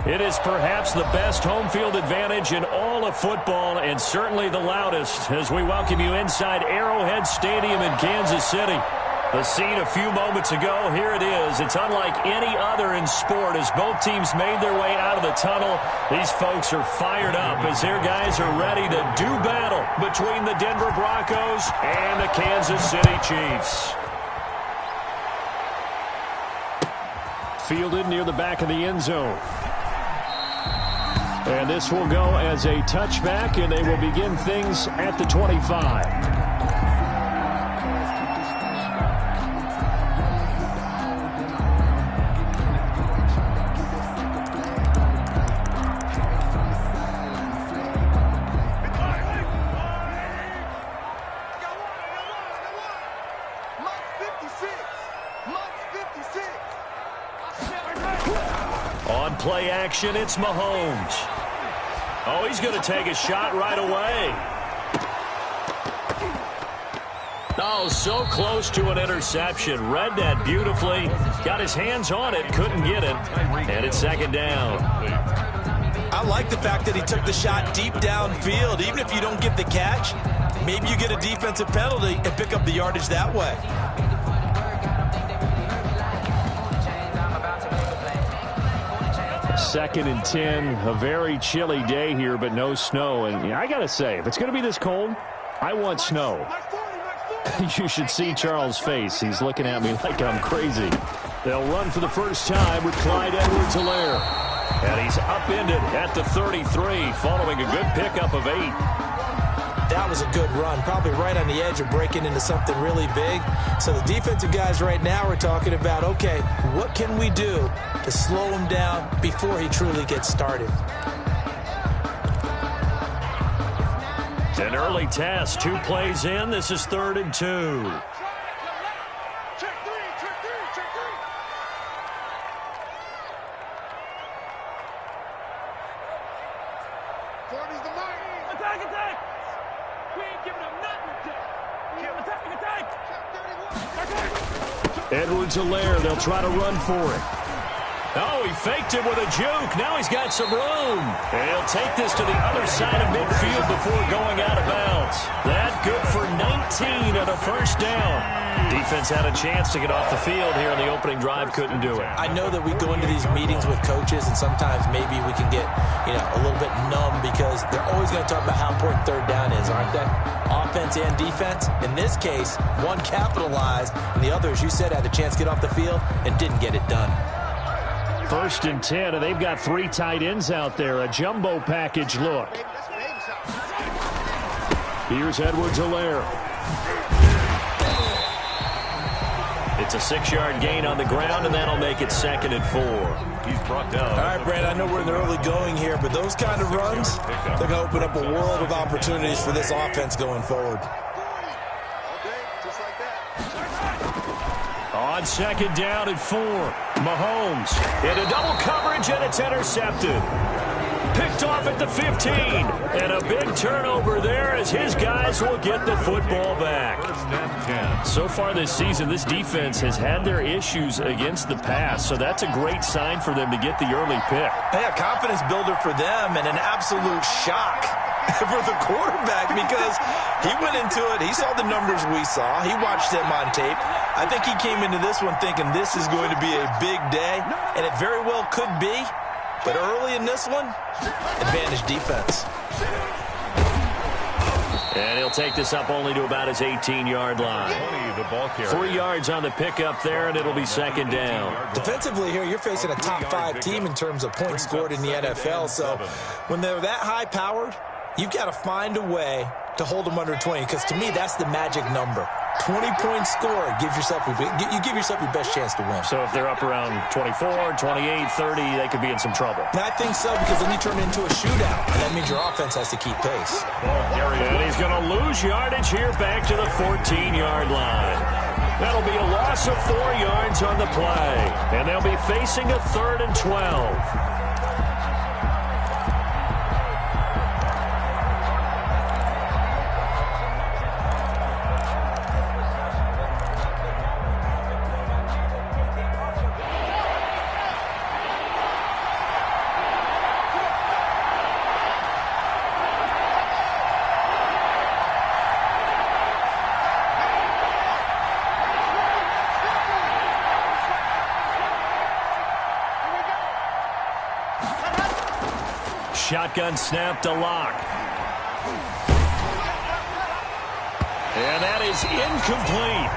It is perhaps the best home field advantage in all of football and certainly the loudest as we welcome you inside Arrowhead Stadium in Kansas City. The scene a few moments ago, here it is. It's unlike any other in sport as both teams made their way out of the tunnel. These folks are fired up as their guys are ready to do battle between the Denver Broncos and the Kansas City Chiefs. Fielded near the back of the end zone. And this will go as a touchback, and they will begin things at the 25. On play action, it's Mahomes. Oh, he's going to take a shot right away. Oh, so close to an interception. Read that beautifully. Got his hands on it, couldn't get it. And it's second down. I like the fact that he took the shot deep downfield. Even if you don't get the catch, maybe you get a defensive penalty and pick up the yardage that way. Second and 10, a very chilly day here, but no snow. And I got to say, if it's going to be this cold, I want snow. You should see Charles' face. He's looking at me like I'm crazy. They'll run for the first time with Clyde Edwards-Helaire. And he's upended at the 33, following a good pickup of 8. That was a good run, probably right on the edge of breaking into something really big. So the defensive guys right now are talking about, okay, what can we do to slow him down before he truly gets started? An early test, 2 plays in. This is 3rd and 2. Edwards-Helaire, they'll try to run for it. Oh, he faked it with a juke. Now he's got some room. And he'll take this to the other side of midfield before going out of bounds. That good for 19 and a first down. Defense had a chance to get off the field here on the opening drive, couldn't do it. I know that we go into these meetings with coaches, and sometimes maybe we can get, a little bit numb because they're always going to talk about how important third down is, aren't they? Offense and defense. In this case, one capitalized, and the other, as you said, had a chance to get off the field and didn't get it done. 1st and 10, and they've got 3 tight ends out there. A jumbo package look. Here's Edwards-Helaire. It's a 6-yard gain on the ground, and that'll make it 2nd and 4. He's brought down. All right, Brad, I know we're in the early going here, but those kind of runs, they're going to open up a world of opportunities for this offense going forward. On 2nd down and 4, Mahomes into double coverage, and it's intercepted. Picked off at the 15, and a big turnover there as his guys will get the football back. So far this season, this defense has had their issues against the pass, so that's a great sign for them to get the early pick. Hey, a confidence builder for them and an absolute shock for the quarterback because he went into it. He saw the numbers we saw. He watched them on tape. I think he came into this one thinking this is going to be a big day, and it very well could be. But early in this one, advantage defense. And he'll take this up only to about his 18-yard line. 3 yards on the pickup there, and it'll be 2nd down. Defensively here, you're facing a top-5 team in terms of points scored in the NFL. So when they're that high-powered, you've got to find a way to hold them under 20, because to me, that's the magic number. 20-point score gives yourself you give yourself your best chance to win. So if they're up around 24, 28, 30, they could be in some trouble. And I think so, because then you turn it into a shootout, and that means your offense has to keep pace. And he's going to lose yardage here back to the 14-yard line. That'll be a loss of 4 yards on the play, and they'll be facing a 3rd and 12. shotgun snap to Locke. And that is incomplete.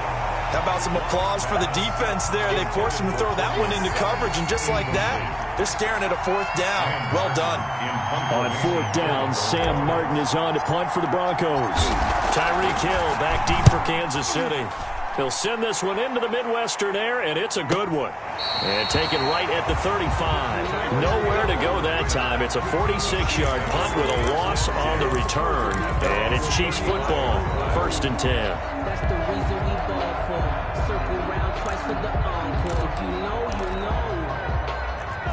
How about some applause for the defense there? They forced him to throw that one into coverage, and just like that, they're staring at a 4th down. Well done. On 4th down, Sam Martin is on to punt for the Broncos. Tyreek Hill back deep for Kansas City. He'll send this one into the Midwestern air, and it's a good one. And taken right at the 35. Nowhere to go that time. It's a 46-yard punt with a loss on the return. And it's Chiefs football, 1st and 10. That's the reason we ball for. Circle round twice for the encore. If you know, you know.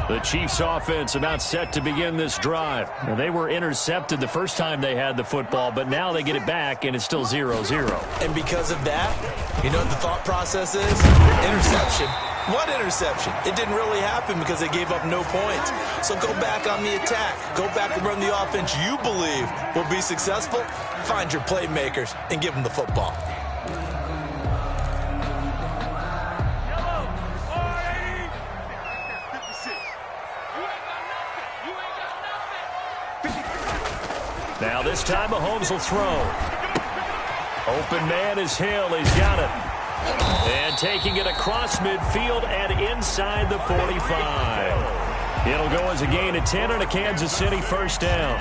The Chiefs offense about set to begin this drive. Now, they were intercepted the first time they had the football, but now they get it back, and it's still 0-0. And because of that, you know what the thought process is? Interception. What interception? It didn't really happen because they gave up no points. So go back on the attack. Go back and run the offense you believe will be successful. Find your playmakers and give them the football. Now this time Mahomes will throw. Open man is Hill. He's got it. And taking it across midfield and inside the 45. It'll go as a gain of 10 and a Kansas City 1st down.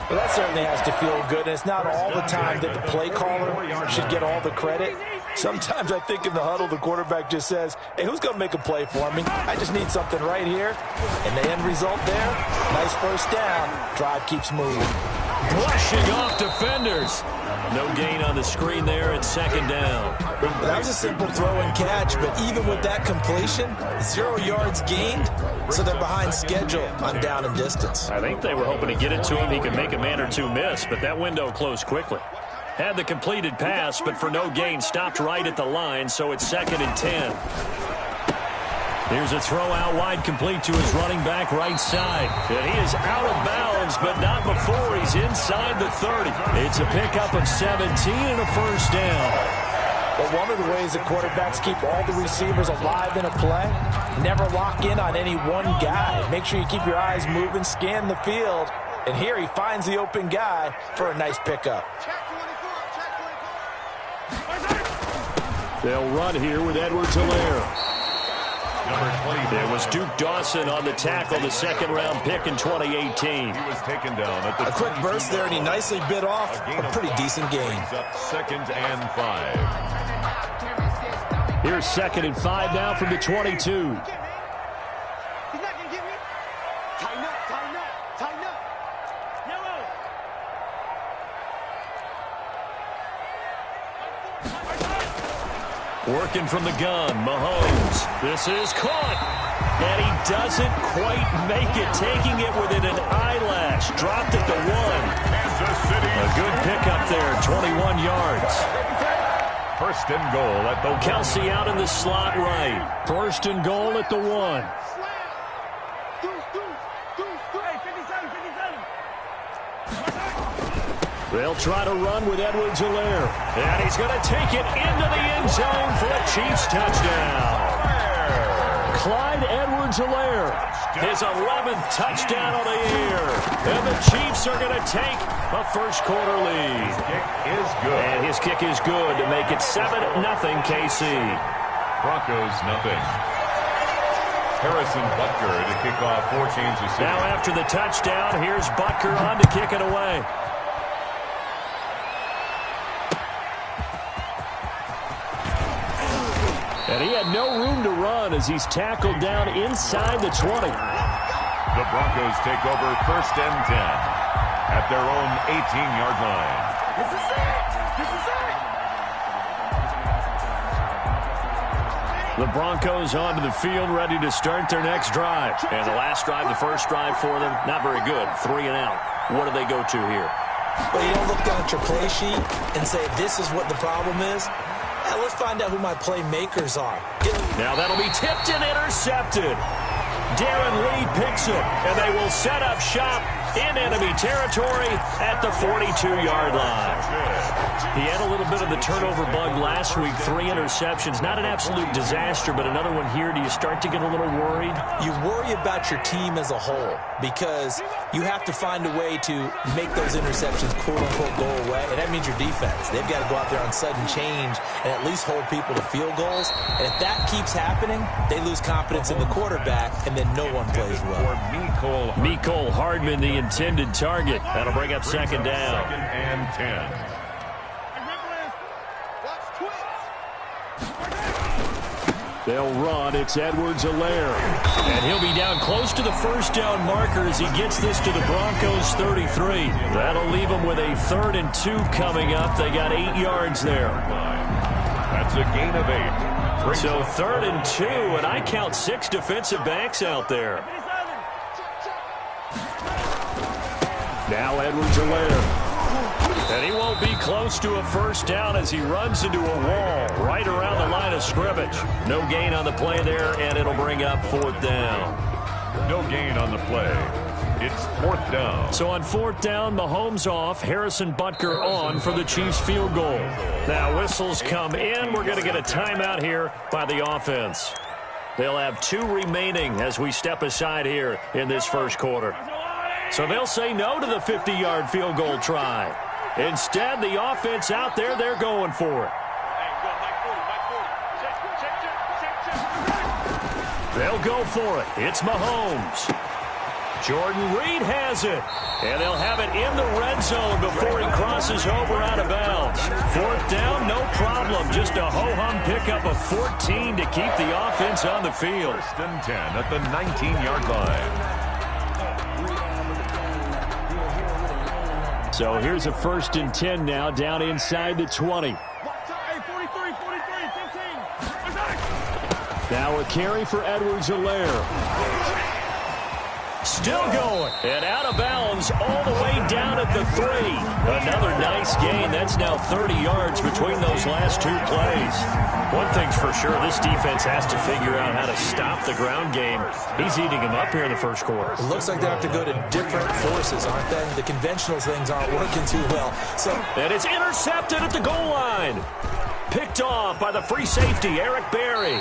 Well, that certainly has to feel good. And it's not all the time that the play caller should get all the credit. Sometimes I think in the huddle, the quarterback just says, hey, who's going to make a play for me? I just need something right here. And the end result there, nice 1st down. Drive keeps moving. Brushing off defenders. No gain on the screen there. It's 2nd down. That was a simple throw and catch, but even with that completion, 0 yards gained, so they're behind schedule on down and distance. I think they were hoping to get it to him. He could make a man or two miss, but that window closed quickly. Had the completed pass, but for no gain, stopped right at the line, so it's 2nd and 10. Here's a throw out wide, complete to his running back right side. And he is out of bounds, but not before he's inside the 30. It's a pickup of 17 and a 1st down. But one of the ways that quarterbacks keep all the receivers alive in a play, never lock in on any one guy. Make sure you keep your eyes moving, scan the field. And here he finds the open guy for a nice pickup. They'll run here with Edwards-Helaire. There was Duke Dawson on the tackle, the 2nd-round pick in 2018. He was taken down at the a quick burst there, and he nicely bit off a pretty decent gain. Up 2nd and 5. Here's 2nd and 5 now from the 22. Working from the gun, Mahomes. This is caught. And he doesn't quite make it, taking it within an eyelash. Dropped at the 1. Kansas City. A good pickup there, 21 yards. 1st and goal at the 1. Kelsey out in the slot right. 1st and goal at the 1. They'll try to run with Edwards-Helaire. And he's going to take it into the end zone for a Chiefs touchdown. Clyde Edwards-Helaire, his 11th touchdown of the year. And the Chiefs are going to take a 1st quarter lead. His kick is good. And his kick is good to make it 7-0 KC. Broncos nothing. Harrison Butker to kick off for Kansas City. Now after the touchdown, here's Butker on to kick it away. And he had no room to run as he's tackled down inside the 20. The Broncos take over 1st and 10 at their own 18-yard line. This is it. This is it. The Broncos onto the field, ready to start their next drive. And the last drive, the first drive for them, not very good. 3 and out. What do they go to here? Well, you don't look down at your play sheet and say, this is what the problem is. Now let's find out who my playmakers are. Now that'll be tipped and intercepted. Darren Lee picks it, and they will set up shop in enemy territory at the 42-yard line. He had a little bit of the turnover bug last week, 3 interceptions. Not an absolute disaster, but another one here. Do you start to get a little worried? You worry about your team as a whole because you have to find a way to make those interceptions, quote-unquote, go away, and that means your defense. They've got to go out there on sudden change and at least hold people to field goals. And if that keeps happening, they lose confidence in the quarterback, and then no one plays well. Mecole Hardman, the intended target. That'll bring up second down. Second and 10. They'll run. It's Edwards-Helaire. And he'll be down close to the first down marker as he gets this to the Broncos' 33. That'll leave them with a 3rd and 2 coming up. They got 8 yards there. That's a gain of 8. So 3rd and 2, and I count 6 defensive backs out there. Now Edwards-Helaire. And he won't be close to a first down as he runs into a wall right around the line of scrimmage. No gain on the play there, and it'll bring up 4th down. No gain on the play. It's 4th down. So on 4th down, Mahomes off, Harrison Butker on for the Chiefs field goal. Now whistles come in. We're going to get a timeout here by the offense. They'll have 2 remaining as we step aside here in this first quarter. So they'll say no to the 50-yard field goal try. Instead, the offense out there, they're going for it. They'll go for it. It's Mahomes. Jordan Reed has it. And they'll have it in the red zone before he crosses over out of bounds. 4th down, no problem. Just a ho-hum pickup of 14 to keep the offense on the field. 1st and 10 at the 19-yard line. So here's a 1st and 10 now, down inside the 20. Now a carry for Edwards-Helaire. Still going. And out of bounds all the way down at the 3. Another nice gain. That's now 30 yards between those last 2 plays. One thing's for sure, this defense has to figure out how to stop the ground game. He's eating them up here in the first quarter. It looks like they have to go to different forces, aren't they? The conventional things aren't working too well. And it's intercepted at the goal line. Picked off by the free safety, Eric Berry.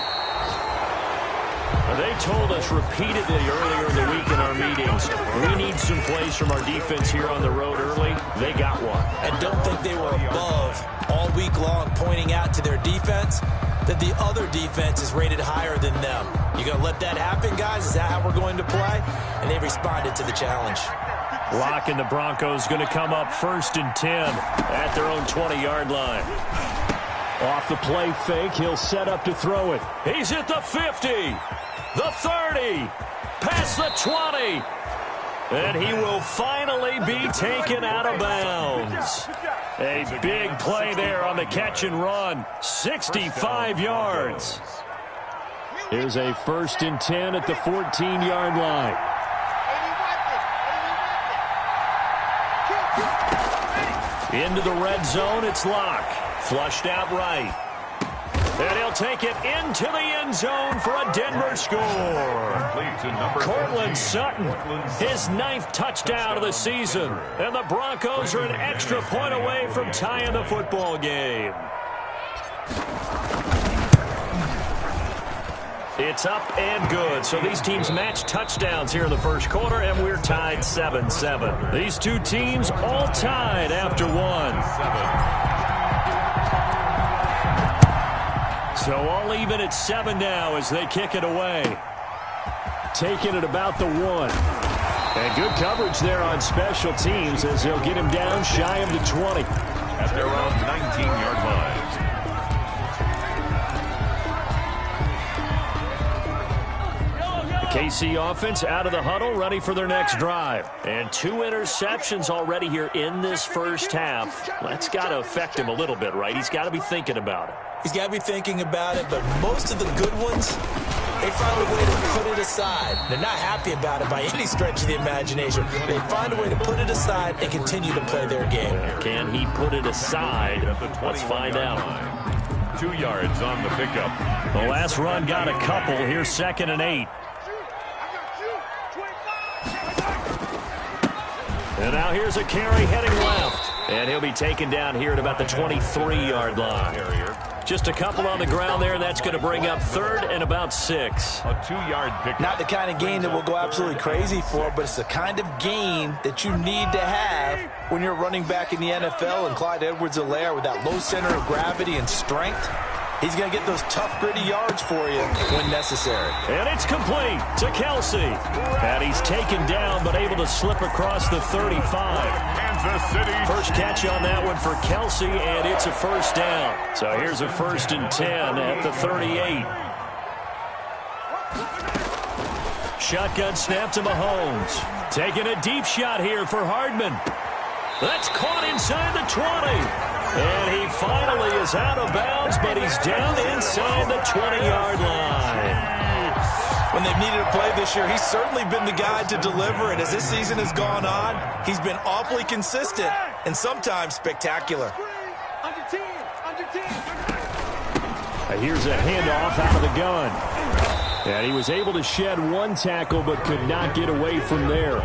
They told us repeatedly earlier in the week in our meetings, we need some plays from our defense here on the road early. They got one. And don't think they were above all week long pointing out to their defense that the other defense is rated higher than them. You going to let that happen, guys? Is that how we're going to play? And they responded to the challenge. Lock and the Broncos going to come up 1st and 10 at their own 20-yard line. Off the play fake, he'll set up to throw it. He's at the 50, the 30, past the 20. And he will finally be taken out of bounds. A big play there on the catch and run. 65 yards. Here's a 1st and 10 at the 14-yard line. Into the red zone, it's Locke. Flushed out right. And he'll take it into the end zone for a Denver score. Cortland Sutton, his 9th touchdown of the season. And the Broncos are an extra point away from tying the football game. It's up and good. So these teams match touchdowns here in the first quarter, and we're tied 7-7. These 2 teams all tied after 1. So all even at 7 now as they kick it away. Taking it about the 1. And good coverage there on special teams as they'll get him down shy of the 20. At their own 19-yard line. KC offense out of the huddle, ready for their next drive. And 2 interceptions already here in this first half. That's got to affect him a little bit, right? He's got to be thinking about it. He's got to be thinking about it, but most of the good ones, they find a way to put it aside. They're not happy about it by any stretch of the imagination. They find a way to put it aside and continue to play their game. Can he put it aside? Let's find out. 2 yards on the pickup. The last run got a couple. Here's 2nd and 8. And now here's a carry heading left. And he'll be taken down here at about the 23-yard line. Just a couple on the ground there. That's going to bring up 3rd and about 6. A 2-yard pickup. Not the kind of gain that we'll go absolutely crazy for, but it's the kind of gain that you need to have when you're running back in the NFL. And Clyde Edwards-Helaire with that low center of gravity and strength, he's going to get those tough, gritty yards for you when necessary. And it's complete to Kelsey. And he's taken down but able to slip across the 35. First catch on that one for Kelsey, and it's a first down. So here's a 1st and 10 at the 38. Shotgun snap to Mahomes. Taking a deep shot here for Hardman. That's caught inside the 20. And he finally is out of bounds, but he's down inside the 20-yard line. When they've needed a play this year, he's certainly been the guy to deliver. And as this season has gone on, he's been awfully consistent and sometimes spectacular. Here's a handoff out of the gun. And he was able to shed one tackle but could not get away from there.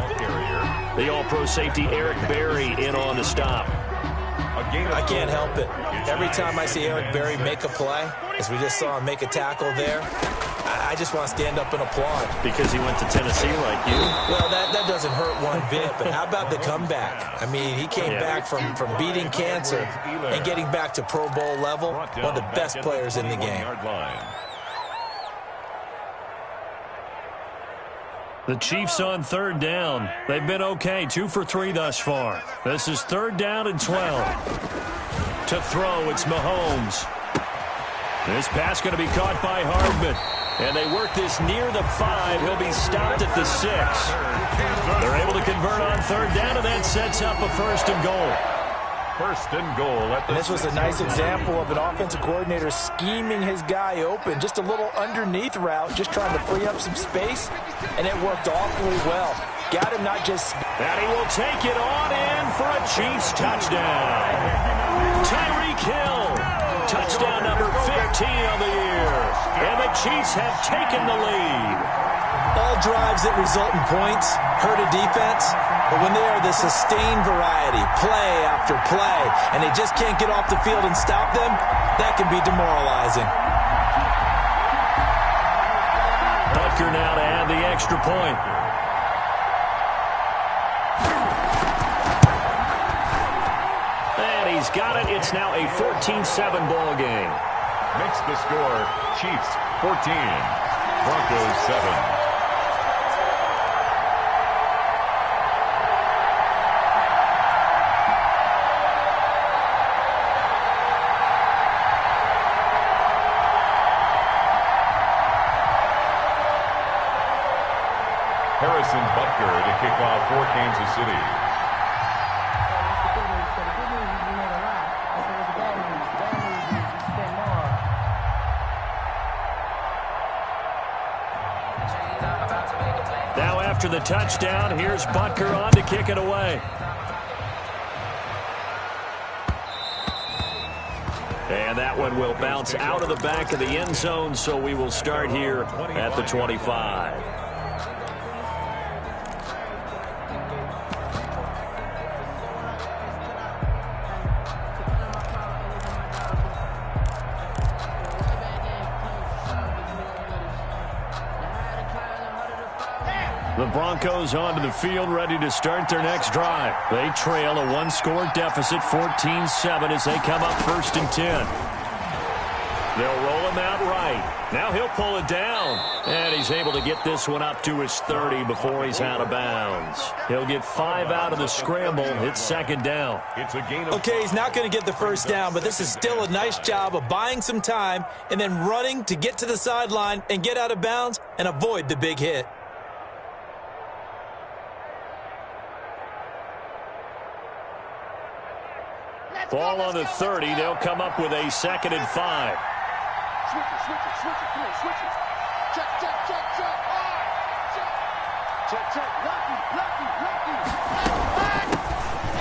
The all-pro safety Eric Berry in on the stop. I can't help it. Every time I see Eric Berry make a play, as we just saw him make a tackle there, I just want to stand up and applaud. Because he went to Tennessee like you? Well, that doesn't hurt one bit, but how about the comeback? I mean, he came back from beating cancer and getting back to Pro Bowl level, one of the best players in the game. The Chiefs on 3rd down. They've been okay, 2 for 3 thus far. This is 3rd down and 12. To throw, it's Mahomes. This pass going to be caught by Hardman. And they work this near the 5. He'll be stopped at the 6. They're able to convert on 3rd down, and that sets up a 1st and goal. 1st and goal. And this was a nice example of an offensive coordinator scheming his guy open. Just a little underneath route, just trying to free up some space, and it worked awfully well. Got him not just... And he will take it on in for a Chiefs touchdown. Tyreek Hill. Touchdown number 15 on the year. And the Chiefs have taken the lead. All drives that result in points hurt a defense, but when they are the sustained variety, play after play, and they just can't get off the field and stop them, that can be demoralizing. Butker now to add the extra point. And he's got it. It's now a 14-7 ball game. Makes the score Chiefs 14, Broncos 7. Harrison Butker to kick off for Kansas City. Now after the touchdown, here's Butker on to kick it away. And that one will bounce out of the back of the end zone, so we will start here at the 25. The Broncos onto the field, ready to start their next drive. They trail a one-score deficit, 14-7, as they come up 1st and 10. They'll roll him out right. Now he'll pull it down. And he's able to get this one up to his 30 before he's out of bounds. He'll get 5 out of the scramble. It's 2nd down. It's a gain of... Okay, he's not going to get the first down, but this is still a nice job of buying some time and then running to get to the sideline and get out of bounds and avoid the big hit. Ball on the 30. They'll come up with a 2nd and 5.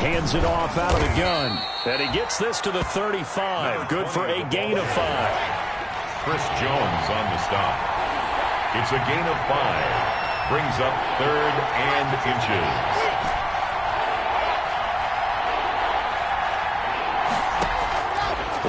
Hands it off out of the gun. And he gets this to the 35. Good for a gain of 5. Chris Jones on the stop. It's a gain of 5. Brings up 3rd and inches.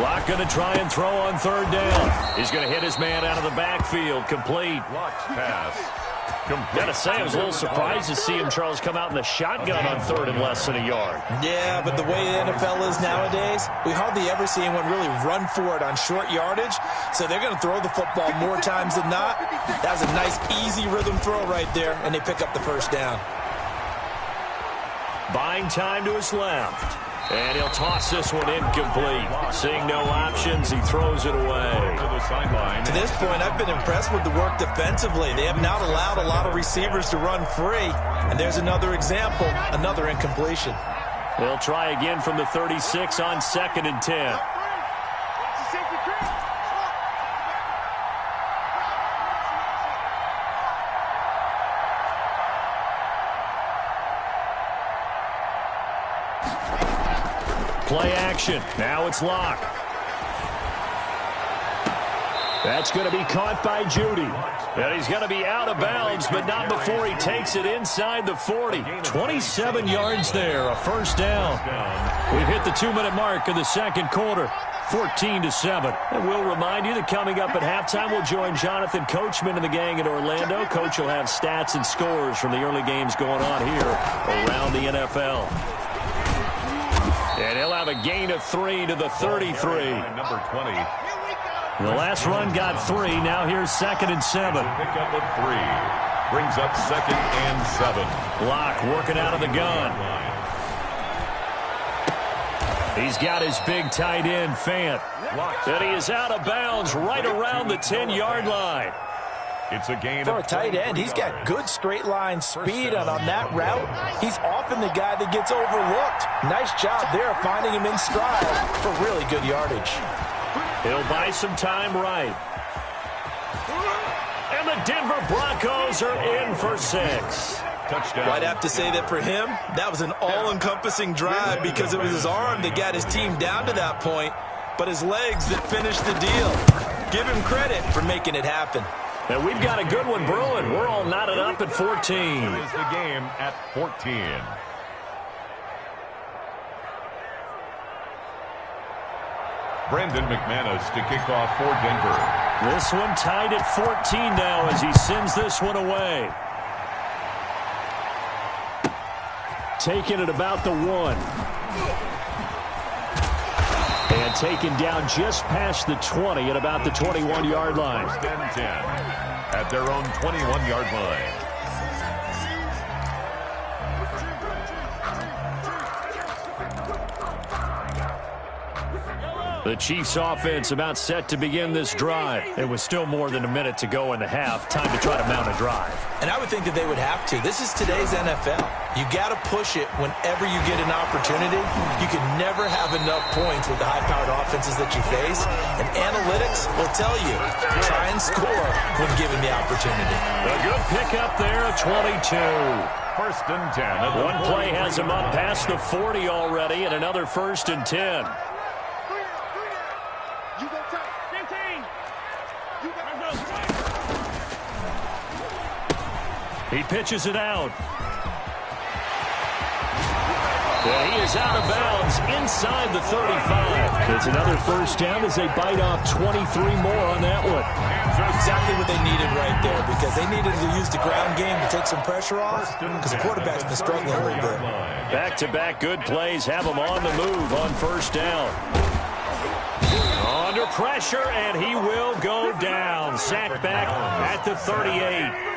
Locke going to try and throw on third down. He's going to hit his man out of the backfield. Complete. Locke's pass. Got to say, I was a little surprised to see him, Charles, come out in the shotgun on third and less than a yard. Yeah, but the way the NFL is nowadays, we hardly ever see anyone really run for it on short yardage. So they're going to throw the football more times than not. That was a nice, easy rhythm throw right there, and they pick up the first down. Buying time to his left. And he'll toss this one incomplete. Seeing no options, he throws it away. To this point, I've been impressed with the work defensively. They have not allowed a lot of receivers to run free. And there's another example, another incompletion. They'll try again from the 36 on 2nd and 10. Play action. Now it's Locke. That's going to be caught by Judy. And he's going to be out of bounds, but not before he takes it inside the 40. 27 yards there, a first down. We've hit the 2-minute mark of the second quarter. 14-7. And we'll remind you that coming up at halftime, we'll join Jonathan Coachman and the gang in Orlando. Coach will have stats and scores from the early games going on here around the NFL. And he'll have a gain of 3 to the 33. Number 20. The last run got 3. Now here's 2nd and 7. Pick up of 3. Brings up 2nd and 7. Locke working out of the gun. He's got his big tight end, Fant. And he is out of bounds right around the 10-yard line. It's a gain For of a tight end, he's got good straight line speed, and on that route, he's often the guy that gets overlooked. Nice job there finding him in stride for really good yardage. He'll buy some time right. And the Denver Broncos are in for 6. touchdown. I'd have to say that for him, that was an all-encompassing drive because it was his arm that got his team down to that point, but his legs that finished the deal. Give him credit for making it happen. And we've got a good one brewing. We're all knotted up at 14. It is the game at 14. Brandon McManus to kick off for Denver. This one tied at 14 now as he sends this one away. Taking it about the 1. And taken down just past the 20 at about the 21-yard line. 10-10 at their own 21-yard line. The Chiefs offense about set to begin this drive. It was still more than a minute to go in the half. Time to try to mount a drive. And I would think that they would have to. This is today's NFL. You got to push it whenever you get an opportunity. You can never have enough points with the high-powered offenses that you face. And analytics will tell you, try and score when given the opportunity. A good pickup there, 22. First and 10. One play has him up past the 40 already, and another first and 10. He pitches it out. And he is out of bounds inside the 35. It's another first down as they bite off 23 more on that one. Exactly what they needed right there, because they needed to use the ground game to take some pressure off, because the quarterback's been struggling a little bit. Back-to-back good plays have him on the move on first down. Under pressure, and he will go down. Sacked back at the 38.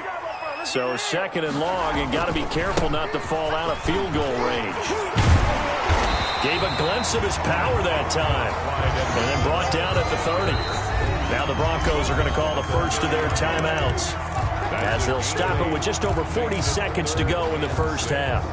So second and long, and got to be careful not to fall out of field goal range. Gave a glimpse of his power that time, and then brought down at the 30. Now the Broncos are going to call the first of their timeouts, as they'll stop it with just over 40 seconds to go in the first half.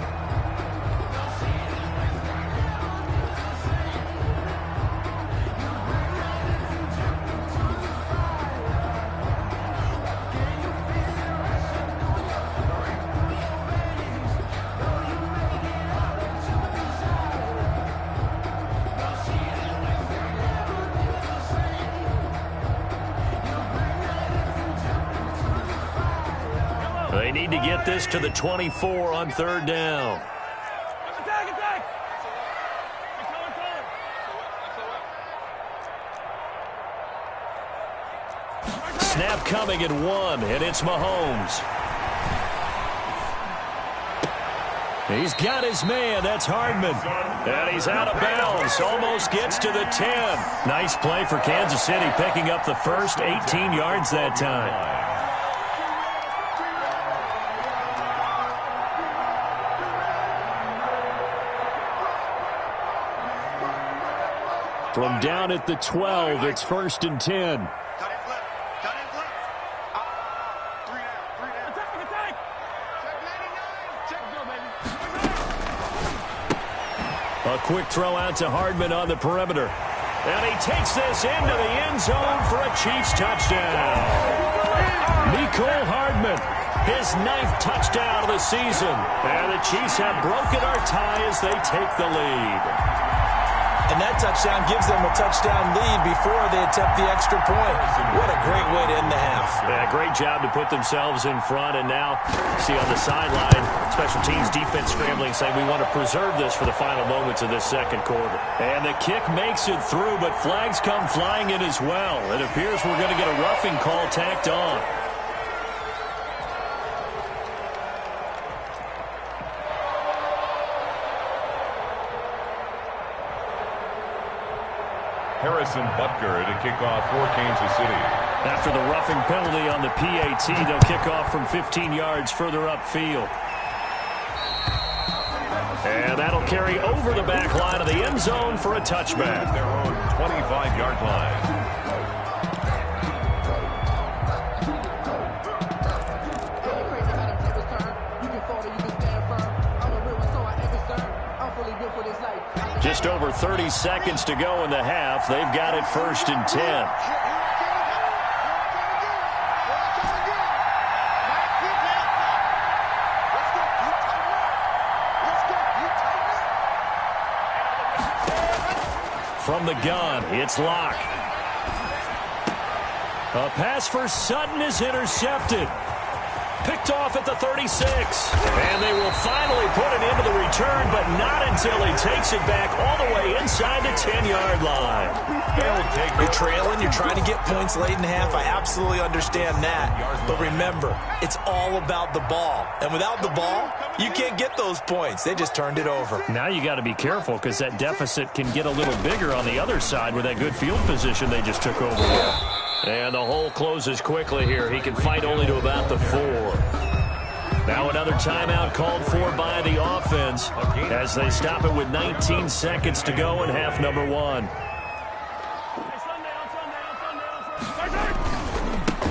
They need to get this to the 24 on third down. snap coming at 1, and it's Mahomes. He's got his man. That's Hardman. And he's out of bounds. Almost gets to the 10. Nice play for Kansas City, picking up the first 18 yards that time. From down at the 12, it's 1st and 10. A quick throw out to Hardman on the perimeter. And he takes this into the end zone for a Chiefs touchdown. Mecole Hardman, his 9th touchdown of the season. And the Chiefs have broken our tie as they take the lead. And that touchdown gives them a touchdown lead before they attempt the extra point. What a great way to end the half. Yeah, great job to put themselves in front. And now, see on the sideline, special teams defense scrambling, saying we want to preserve this for the final moments of this second quarter. And the kick makes it through, but flags come flying in as well. It appears we're going to get a roughing call tacked on. Harrison Butker to kick off for Kansas City. After the roughing penalty on the PAT, they'll kick off from 15 yards further upfield. And that'll carry over the back line of the end zone for a touchback. Their own 25-yard line. Just over 30 seconds to go in the half. They've got it 1st and 10. From the gun, it's Locke. A pass for Sutton is intercepted. Picked off at the 36. And they will finally put it into the return, but not until he takes it back all the way inside the 10-yard line. You're trailing. You're trying to get points late in half. I absolutely understand that. But remember, it's all about the ball. And without the ball, you can't get those points. They just turned it over. Now you got to be careful because that deficit can get a little bigger on the other side with that good field position they just took over with. And the hole closes quickly here. He can fight only to about the 4. Now another timeout called for by the offense as they stop it with 19 seconds to go in half number 1.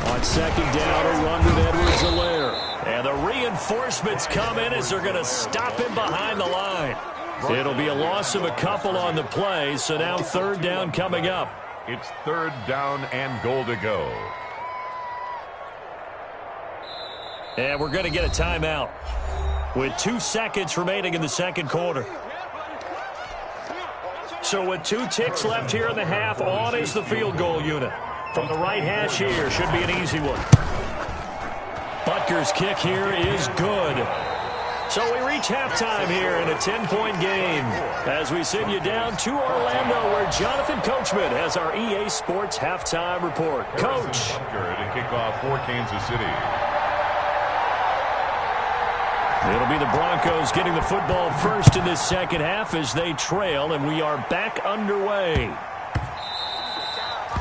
On 2nd down, a run with Edwards-Helaire. And the reinforcements come in as they're going to stop him behind the line. It'll be a loss of a couple on the play, so now 3rd down coming up. It's 3rd down and goal to go. And we're going to get a timeout with 2 seconds remaining in the second quarter. So with 2 ticks left here in the half, on is the field goal unit. From the right hash here, should be an easy one. Butker's kick here is good. So we reach halftime here in a 10-point game as we send you down to Orlando where Jonathan Coachman has our EA Sports halftime report. Coach. Butker to kick off for Kansas City. It'll be the Broncos getting the football first in this second half as they trail, and we are back underway.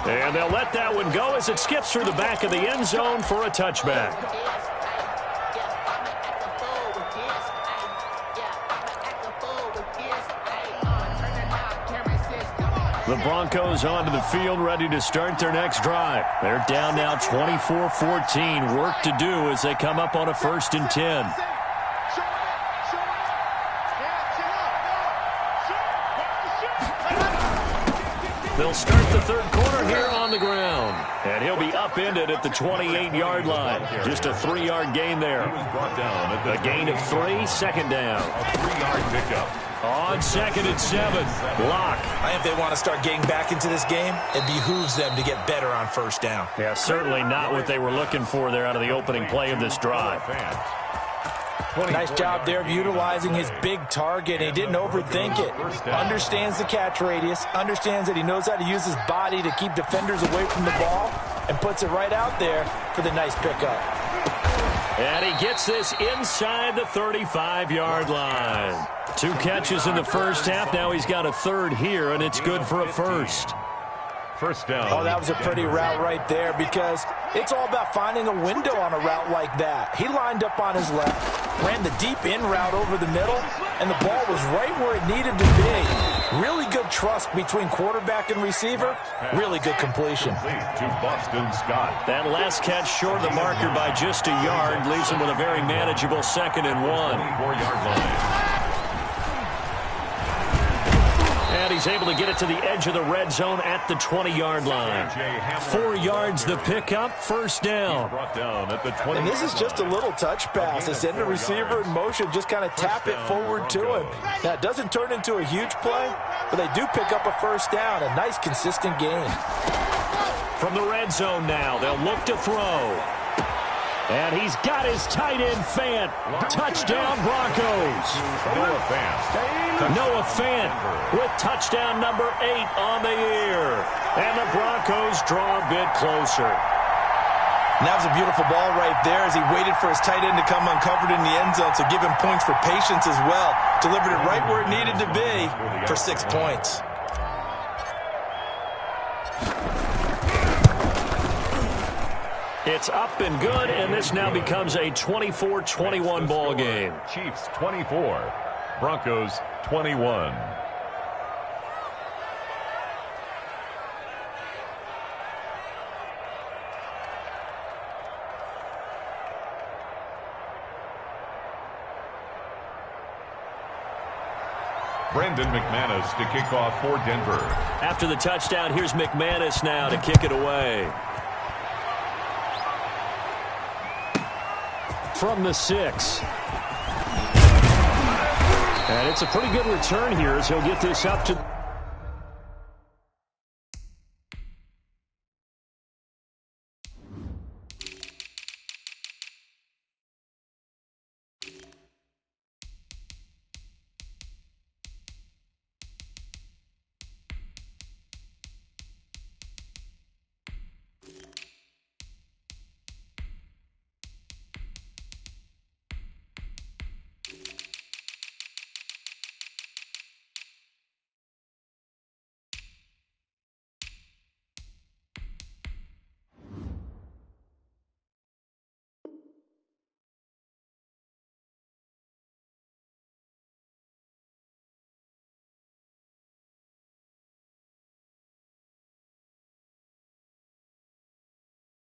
And they'll let that one go as it skips through the back of the end zone for a touchback. The Broncos onto the field, ready to start their next drive. They're down now 24-14. Work to do as they come up on a 1st and 10. They'll start the third quarter here on the ground. And he'll be upended at the 28-yard line. Just a 3-yard gain there. A gain of 3, 2nd down. A 3-yard pickup. On 2nd and 7, Locke. I think they want to start getting back into this game. It behooves them to get better on 1st down. Yeah, certainly not what they were looking for there out of the opening play of this drive. Nice job there of utilizing his big target. He didn't overthink it. Understands the catch radius. Understands that he knows how to use his body to keep defenders away from the ball. and puts it right out there for the nice pickup. And he gets this inside the 35-yard line. 2 catches in the first half. Now he's got a third here, and it's good for a first. First down. Oh, that was a pretty route right there because it's all about finding a window on a route like that. He lined up on his left, ran the deep in route over the middle, and the ball was right where it needed to be. Really good trust between quarterback and receiver. Really good completion. To Boston Scott. That last catch short of the marker by just a yard leaves him with a very manageable 2nd and 1. 4-yard line. And he's able to get it to the edge of the red zone at the 20-yard line. 4 yards the pickup, first down. Brought down at the 20. And this is just a little touch pass. They send the receiver in motion, just kind of tap it forward to him. Now, it doesn't turn into a huge play, but they do pick up a first down. A nice, consistent gain. From the red zone now, they'll look to throw. And he's got his tight end Fant. Touchdown Broncos. Noah Fant. Noah Fant with touchdown number 8 on the year. And the Broncos draw a bit closer. And that was a beautiful ball right there as he waited for his tight end to come uncovered in the end zone, so give him points for patience as well. Delivered it right where it needed to be for 6 points. It's up and good, and this now becomes a 24-21 ball game. Chiefs 24, Broncos 21. Brandon McManus to kick off for Denver. After the touchdown, here's McManus now to kick it away. From the 6. And it's a pretty good return here as he'll get this up to...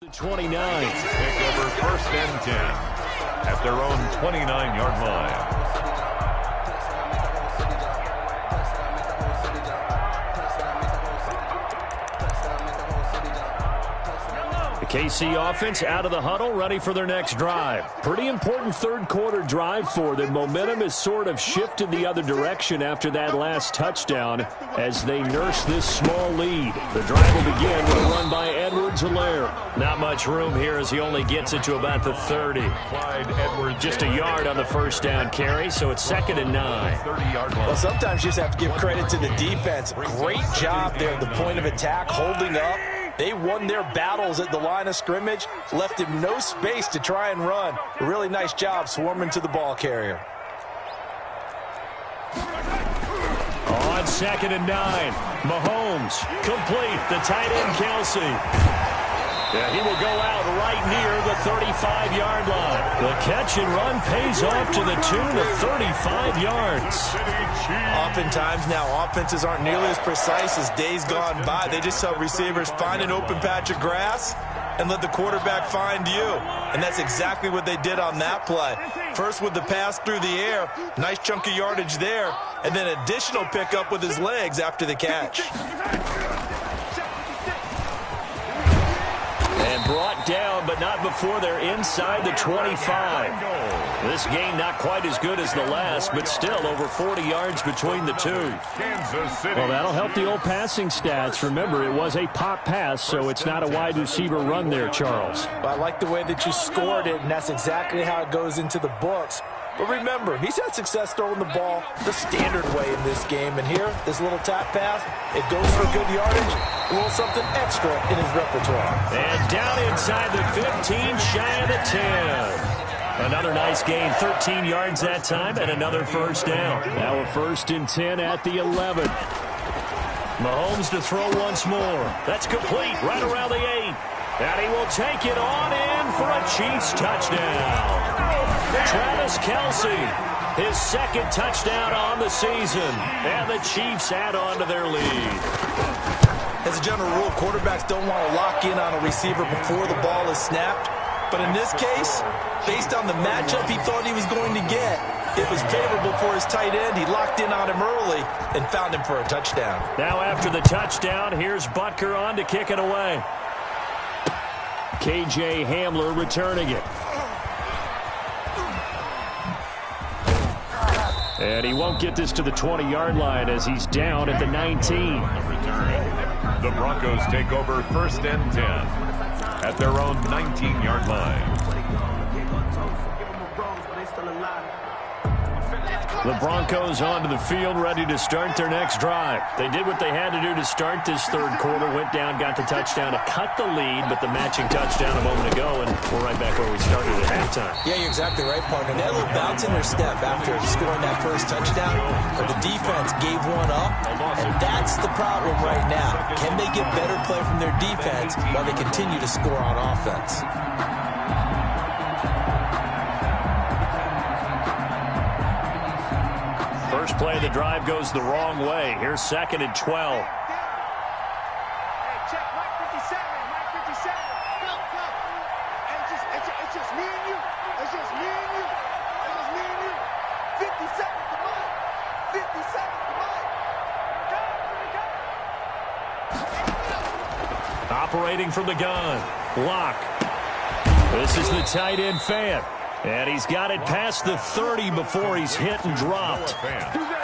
The 29. Take over first and 10 at their own 29-yard line. The KC offense out of the huddle, ready for their next drive. Pretty important third quarter drive for them. Momentum has sort of shifted the other direction after that last touchdown as they nurse this small lead. The drive will begin with a run by Edwards-Helaire. Not much room here as he only gets it to about the 30. Clyde Edwards. Just a yard on the first down carry, so it's 2nd and 9. 30-yard line. Well, sometimes you just have to give credit to the defense. Great job there at the point of attack, holding up. They won their battles at the line of scrimmage, left him no space to try and run. A really nice job swarming to the ball carrier. On 2nd and 9, Mahomes complete, the tight end Kelsey. Yeah, he will go out right near the 35-yard line. The catch and run pays off to the tune of 35 yards. Oftentimes now, offenses aren't nearly as precise as days gone by. They just tell receivers, find an open patch of grass and let the quarterback find you. And that's exactly what they did on that play. First with the pass through the air, nice chunk of yardage there, and then additional pickup with his legs after the catch. And brought down, but not before they're inside the 25. This game not quite as good as the last, but still over 40 yards between the two. Kansas City. Well, that'll help the old passing stats. Remember, it was a pop pass, so it's not a wide receiver run there, Charles. Well, I like the way that you scored it, and that's exactly how it goes into the books. But remember, he's had success throwing the ball the standard way in this game. And here, this little tap pass, it goes for good yardage, a little something extra in his repertoire. And down inside the 15, shy of the 10. Another nice gain, 13 yards that time, and another first down. Now a 1st and 10 at the 11. Mahomes to throw once more. That's complete right around the 8. And he will take it on in for a Chiefs touchdown. Travis Kelce, his 2nd touchdown on the season. And the Chiefs add on to their lead. As a general rule, quarterbacks don't want to lock in on a receiver before the ball is snapped. But in this case, based on the matchup he thought he was going to get, it was favorable for his tight end. He locked in on him early and found him for a touchdown. Now after the touchdown, here's Butker on to kick it away. K.J. Hamler returning it. And he won't get this to the 20-yard line as he's down at the 19. The Broncos take over 1st and 10 at their own 19-yard line. The Broncos onto the field, ready to start their next drive. They did what they had to do to start this 3rd quarter, went down, got the touchdown to cut the lead, but the matching touchdown a moment ago, and we're right back where we started at halftime. Yeah, you're exactly right, partner. They had a little bounce in their step after scoring that first touchdown, but the defense gave one up, and that's the problem right now. Can they get better play from their defense while they continue to score on offense? First play of the drive goes the wrong way. Here's 2nd and 12. Operating from the gun. Lock. This is the tight end Fant. And he's got it past the 30 before he's hit and dropped.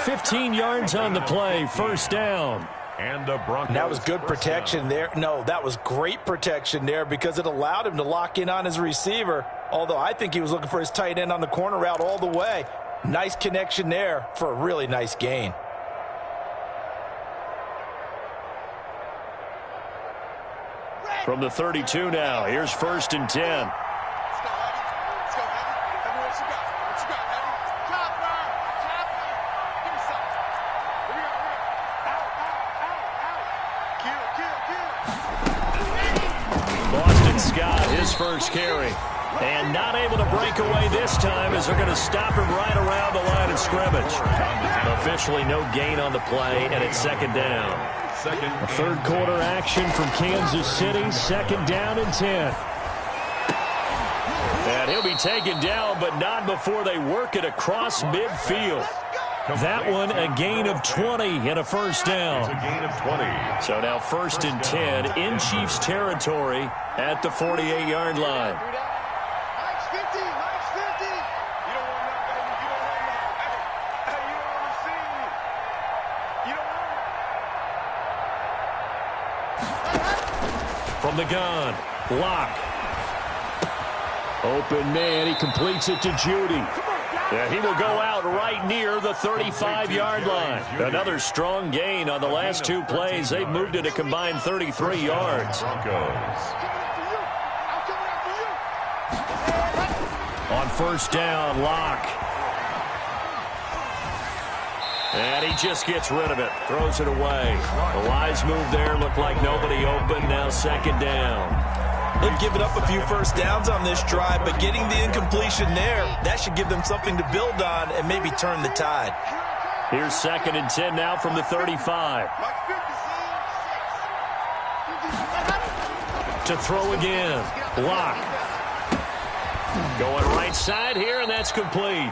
15 yards on the play, 1st down. And the Broncos. That was good protection there. No, that was great protection there because it allowed him to lock in on his receiver. Although I think he was looking for his tight end on the corner route all the way. Nice connection there for a really nice gain. From the 32 now, here's 1st and 10. Scott, his first carry. And not able to break away this time as they're going to stop him right around the line of scrimmage. Officially no gain on the play, and it's 2nd down. A 3rd quarter action from Kansas City, 2nd down and 10. And he'll be taken down, but not before they work it across midfield. That one a gain of 20 and a 1st down. It's a gain of 20. So now 1st and 10 in Chiefs territory at the 48-yard line. From the gun, Lock. Open man, he completes it to Judy. And he will go out right near the 35-yard line. Another strong gain on the last 2 plays. They've moved it a combined 33 yards. On 1st down, Lock. And he just gets rid of it. Throws it away. The wise move there. Looked like nobody open. Now 2nd down. They've given up a few first downs on this drive, but getting the incompletion there, that should give them something to build on and maybe turn the tide. Here's 2nd and 10 now from the 35. To throw again. Lock. Going right side here, and that's complete.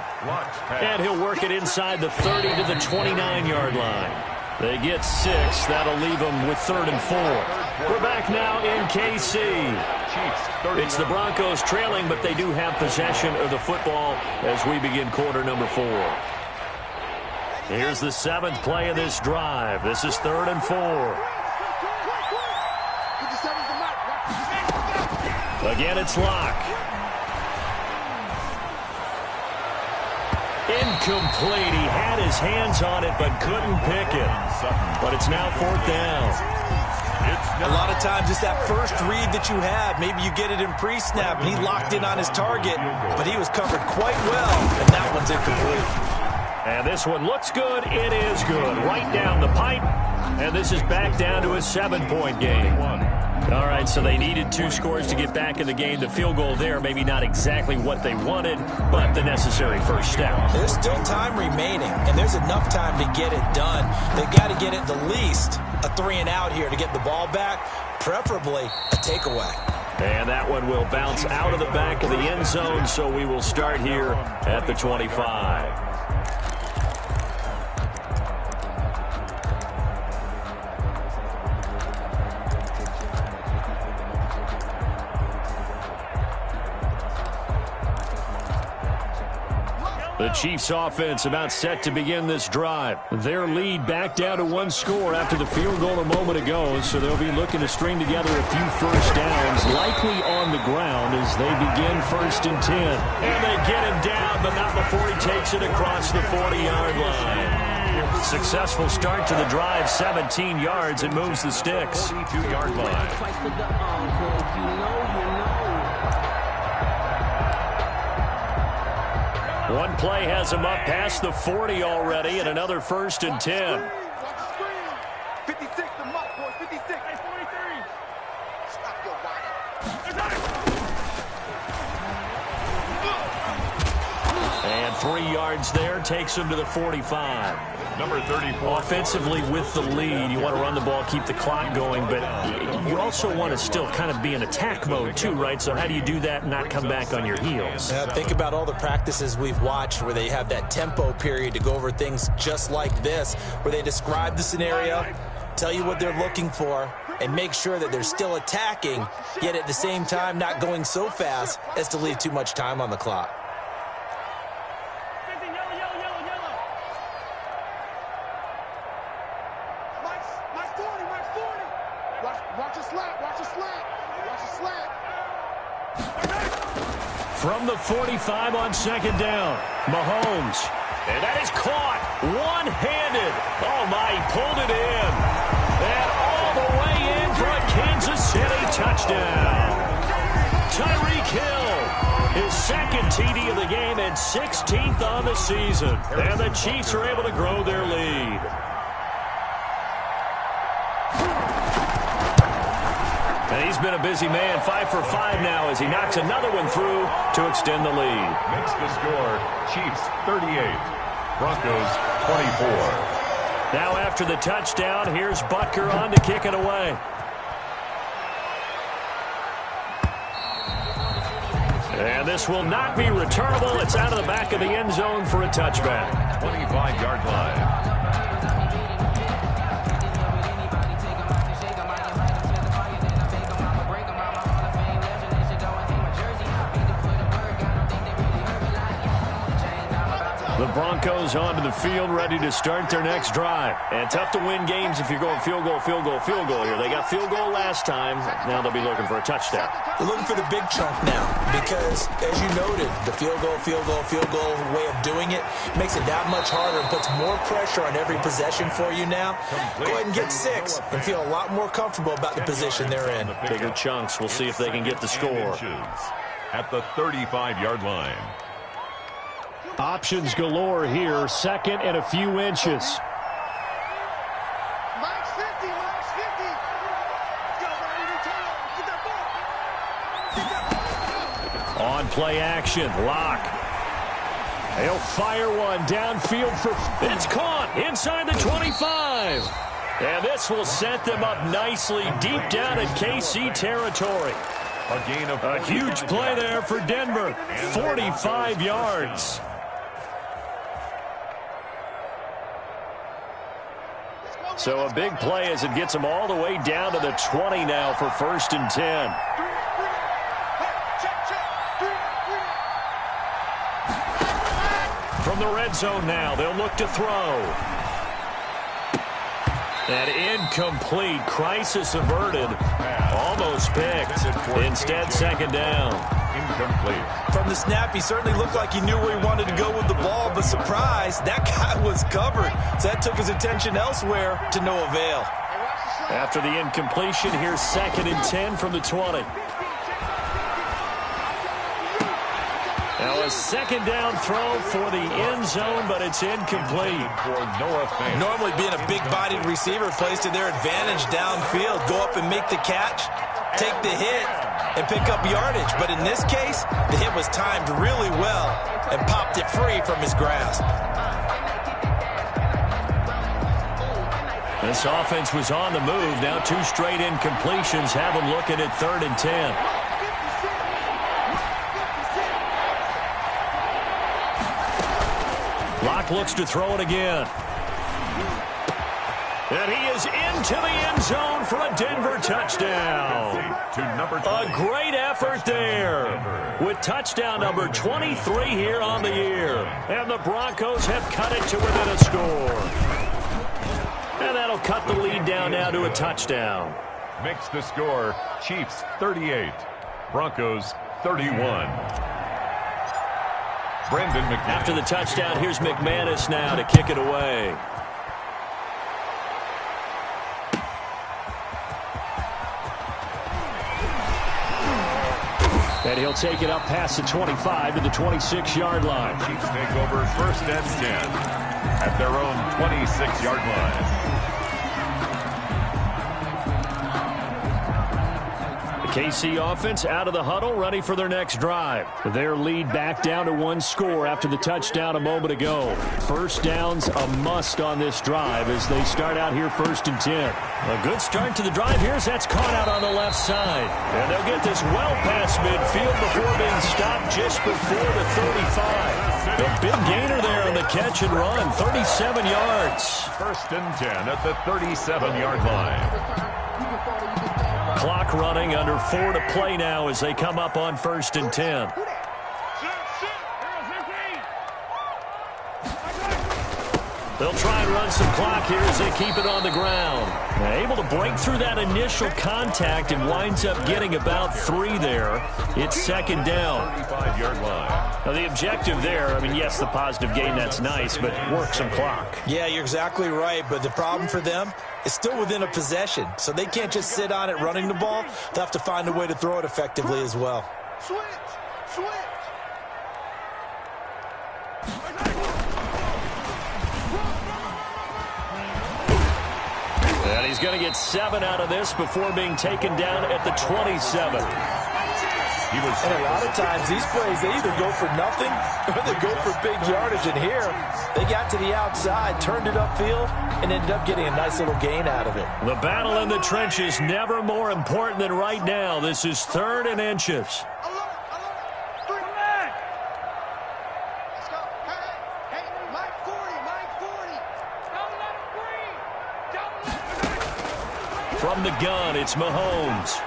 And he'll work it inside the 30 to the 29-yard line. They get 6. That'll leave them with 3rd and 4. We're back now in KC. It's the Broncos trailing, but they do have possession of the football as we begin quarter number 4. Here's the 7th play of this drive. This is 3rd and 4. Again, it's Lock. Incomplete. He had his hands on it but couldn't pick it. But it's now 4th down. A lot of times it's that first read that you have. Maybe you get it in pre-snap, and he locked in on his target, but he was covered quite well, and that one's incomplete. And this one looks good. It is good. Right down the pipe. And this is back down to a 7-point game. All right, so they needed 2 scores to get back in the game. The field goal there, maybe not exactly what they wanted, but the necessary first step. There's still time remaining, and there's enough time to get it done. They've got to get it the least a 3-and-out here to get the ball back, preferably a takeaway. And that one will bounce out of the back of the end zone, so we will start here at the 25. The Chiefs offense about set to begin this drive. Their lead back down to 1 score after the field goal a moment ago, so they'll be looking to string together a few first downs, likely on the ground as they begin 1st and 10. And they get him down, but not before he takes it across the 40-yard line. Successful start to the drive, 17 yards, and moves the sticks. 42-yard line. One play has him up past the 40 already, and another 1st and 10. 56, the mark, boys, 56. Hey, 43. Stop your whining. And 3 yards there takes him to the 45. Number 34. Offensively with the lead, you want to run the ball, keep the clock going, but you also want to still kind of be in attack mode too, right? So how do you do that and not come back on your heels? Think about all the practices we've watched where they have that tempo period to go over things just like this, where they describe the scenario, tell you what they're looking for, and make sure that they're still attacking, yet at the same time not going so fast as to leave too much time on the clock. From the 45 on 2nd down, Mahomes. And that is caught one-handed. Oh, my, he pulled it in. And all the way in for a Kansas City touchdown. Tyreek Hill, his 2nd TD of the game and 16th on the season. And the Chiefs are able to grow their lead. And he's been a busy man, 5 for 5 now as he knocks another one through to extend the lead. Makes the score, Chiefs 38, Broncos 24. Now after the touchdown, here's Butker on to kick it away. And this will not be returnable. It's out of the back of the end zone for a touchback. 25-yard line. The Broncos onto the field, ready to start their next drive. And tough to win games if you're going field goal, field goal, field goal here. They got field goal last time. Now they'll be looking for a touchdown. They're looking for the big chunk now because, as you noted, the field goal way of doing it makes it that much harder and puts more pressure on every possession for you now. Go ahead and get 6 and feel a lot more comfortable about the position they're in. Bigger chunks. We'll see if they can get the score. At the 35-yard line. Options galore here, 2nd and a few inches. Max 50, Max 50. Go, Ryan, get that ball. On play action, Lock. He'll fire one downfield for... It's caught inside the 25. And this will set them up nicely deep down in KC territory. A gain of a huge play there for Denver, 45 yards. So a big play as it gets them all the way down to the 20 now for 1st and 10. From the red zone now, they'll look to throw. An incomplete, crisis averted, almost picked. Instead, second down. Incomplete. From the snap, he certainly looked like he knew where he wanted to go with the ball, but surprise, that guy was covered. So that took his attention elsewhere to no avail. After the incompletion, here's 2nd and 10 from the 20. Now a second down throw for the end zone, but it's incomplete. Normally being a big-bodied receiver plays to their advantage downfield. Go up and make the catch, take the hit, and pick up yardage. But in this case, the hit was timed really well and popped it free from his grasp. This offense was on the move. Now 2 straight incompletions have them looking at 3rd and 10. Locke looks to throw it again. And he is into the end zone for a Denver touchdown. A great effort there with touchdown number 23 here on the year. And the Broncos have cut it to within a score. And that'll cut the lead down now to a touchdown. Makes the score Chiefs 38, Broncos 31. Brandon McManus. After the touchdown, here's McManus now to kick it away. And he'll take it up past the 25 to the 26-yard line. Chiefs take over 1st and 10 at their own 26-yard line. KC offense out of the huddle, ready for their next drive. Their lead back down to 1 score after the touchdown a moment ago. First down's a must on this drive as they start out here 1st and 10. A good start to the drive here as that's caught out on the left side. And they'll get this well past midfield before being stopped just before the 35. A big gainer there on the catch and run, 37 yards. 1st and 10 at the 37-yard line. Clock running, under 4 to play now as they come up on 1st and 10. They'll try and run some clock here as they keep it on the ground. Able to break through that initial contact and winds up getting about 3 there. It's 2nd down. 35-yard line. Now the objective there, I mean, yes, the positive gain, that's nice, but work some clock. Yeah, you're exactly right, but the problem for them is still within a possession, so they can't just sit on it running the ball. They'll have to find a way to throw it effectively as well. Switch! And he's going to get 7 out of this before being taken down at the 27. And a lot of times these plays, they either go for nothing or they go for big yardage. And here, they got to the outside, turned it upfield, and ended up getting a nice little gain out of it. The battle in the trenches never more important than right now. This is 3rd and inches. From the gun, it's Mahomes.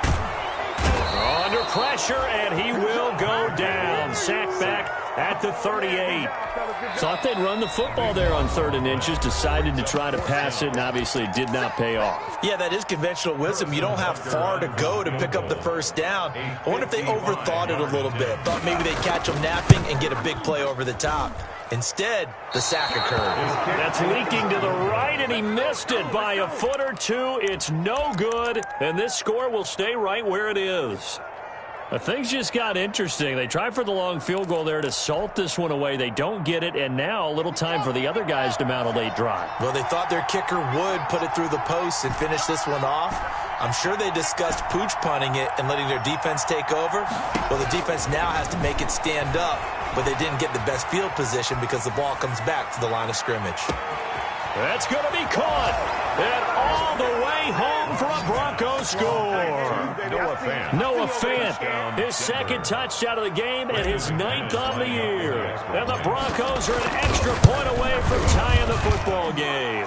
Under pressure, and he will go down. Sacked back at the 38. Thought they'd run the football there on 3rd and inches. Decided to try to pass it, and obviously it did not pay off. Yeah, that is conventional wisdom. You don't have far to go to pick up the 1st down. I wonder if they overthought it a little bit. Thought maybe they'd catch them napping and get a big play over the top. Instead, the sack occurred. That's leaking to the right, and he missed it by a foot or 2. It's no good, and this score will stay right where it is. Things just got interesting. They try for the long field goal there to salt this one away. They don't get it, and now a little time for the other guys to mount a late drive. Well, they thought their kicker would put it through the post and finish this one off. I'm sure they discussed pooch punting it and letting their defense take over. Well, the defense now has to make it stand up, but they didn't get the best field position because the ball comes back to the line of scrimmage. That's going to be caught. And all the way home for a Broncos score. Noah Fant, his 2nd touchdown of the game and his 9th on the year. And the Broncos are an extra point away from tying the football game.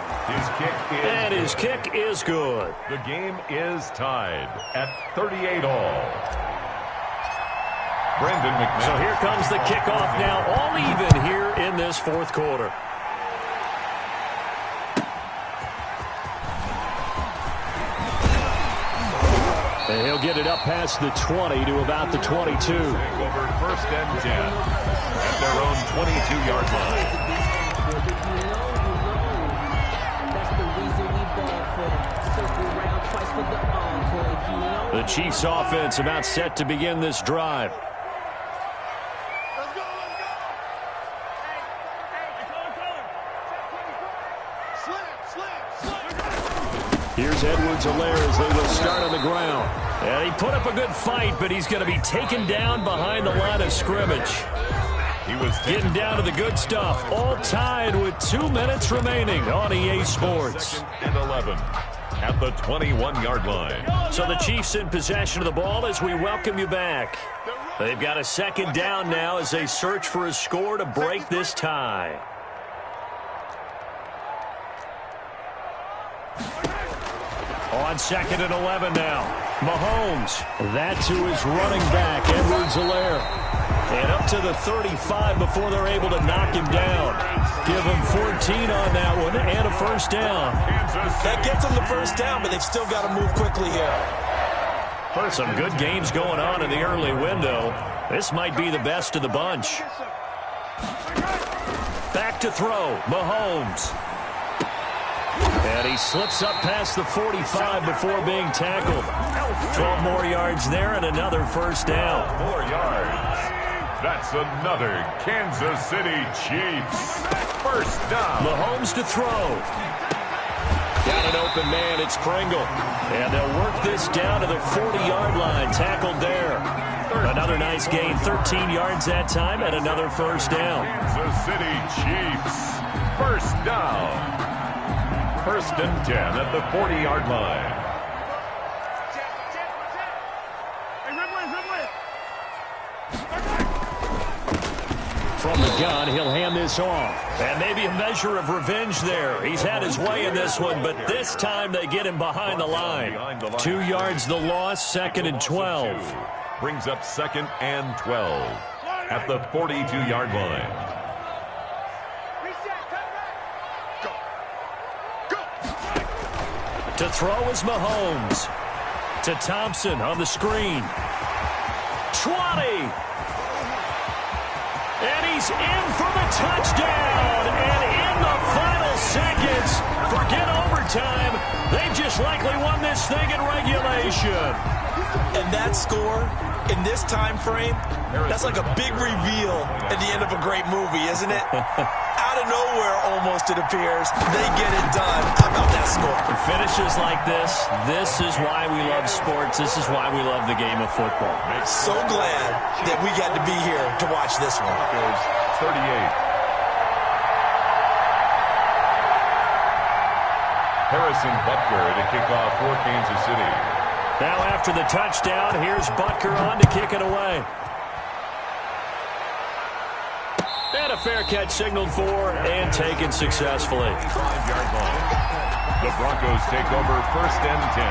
His kick is good. The game is tied at 38 all. Brandon McManus. So here comes the kickoff now, all even here in this 4th quarter. And he'll get it up past the 20 to about the 22. Take over 1st and 10 at their own 22-yard line. The Chiefs offense about set to begin this drive. Here's Edwards-Helaire as they will start on the ground. And he put up a good fight, but he's going to be taken down behind the line of scrimmage. He was getting down to the good stuff. All tied with 2 minutes remaining on EA Sports. 2nd and 11 at the 21-yard line. So the Chiefs in possession of the ball as we welcome you back. They've got a 2nd down now as they search for a score to break this tie. On 2nd and 11 now. Mahomes. That to his running back, Edwards-Helaire. And up to the 35 before they're able to knock him down. Give him 14 on that one and a 1st down. That gets them the 1st down, but they've still got to move quickly here. Some good games going on in the early window. This might be the best of the bunch. Back to throw. Mahomes. And he slips up past the 45 before being tackled. 12 more yards there and another 1st down. 4 yards. That's another Kansas City Chiefs 1st down. Mahomes to throw. Got an open man. It's Pringle. And they'll work this down to the 40-yard line. Tackled there. Another nice gain. 13 yards that time and another 1st down. Kansas City Chiefs 1st down. 1st and 10 at the 40-yard line. From the gun, he'll hand this off. And maybe a measure of revenge there. He's had his way in this one, but this time they get him behind the line. 2 yards the loss, 2nd and 12. Brings up 2nd and 12 at the 42-yard line. To throw is Mahomes. To Thompson on the screen. 20. And he's in for the touchdown. And in the final seconds, forget overtime. They just likely won this thing in regulation. And that score in this time frame, that's like a big reveal at the end of a great movie, isn't it? Out of nowhere, almost, it appears, they get it done. How about that score? Finishes like this is why we love sports. This is why we love the game of football. So glad that we got to be here to watch this one. 38. Harrison Butker to kick off for Kansas City. Now after the touchdown, here's Butker on to kick it away. And a fair catch signaled for and taken successfully. 5-yard line. The Broncos take over 1st and 10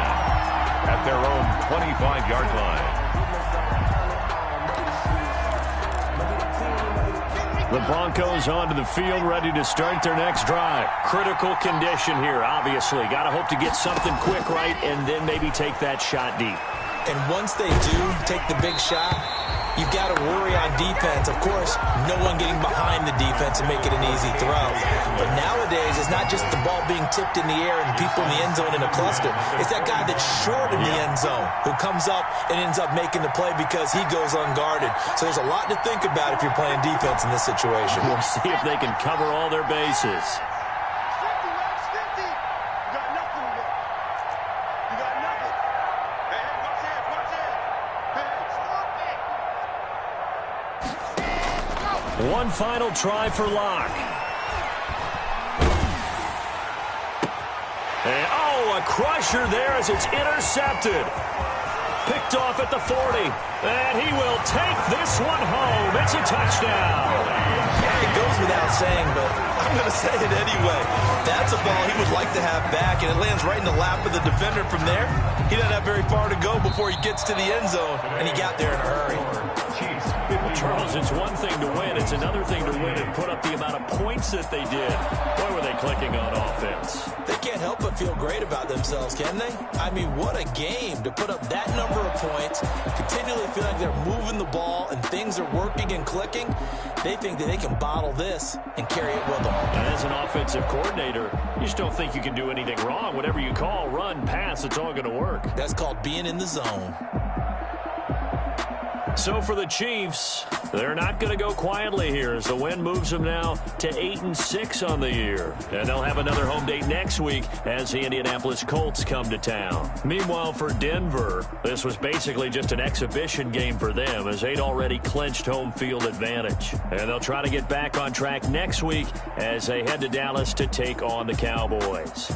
at their own 25-yard line. The Broncos onto the field, ready to start their next drive. Critical condition here, obviously. Got to hope to get something quick right and then maybe take that shot deep. And once they do take the big shot, you've got to worry on defense. Of course, no one getting behind the defense and make it an easy throw. But nowadays, it's not just the ball being tipped in the air and people in the end zone in a cluster. It's that guy that's short in the end zone who comes up and ends up making the play because he goes unguarded. So there's a lot to think about if you're playing defense in this situation. We'll see if they can cover all their bases. One final try for Locke. And, oh, a crusher there as it's intercepted. Picked off at the 40. And he will take this one home. It's a touchdown. Yeah, it goes without saying, but I'm going to say it anyway. That's a ball he would like to have back, and it lands right in the lap of the defender from there. He doesn't have very far to go before he gets to the end zone, and he got there in a hurry. Charles, it's one thing to win. It's another thing to win and put up the amount of points that they did. Boy, were they clicking on offense. They can't help but feel great about themselves, can they? I mean, what a game to put up that number of points, continually feel like they're moving the ball and things are working and clicking. They think that they can bottle this and carry it with them. And as an offensive coordinator, you just don't think you can do anything wrong. Whatever you call, run, pass, it's all going to work. That's called being in the zone. So for the Chiefs, they're not going to go quietly here as the win moves them now to 8-6 on the year. And they'll have another home date next week as the Indianapolis Colts come to town. Meanwhile, for Denver, this was basically just an exhibition game for them as they'd already clinched home field advantage. And they'll try to get back on track next week as they head to Dallas to take on the Cowboys.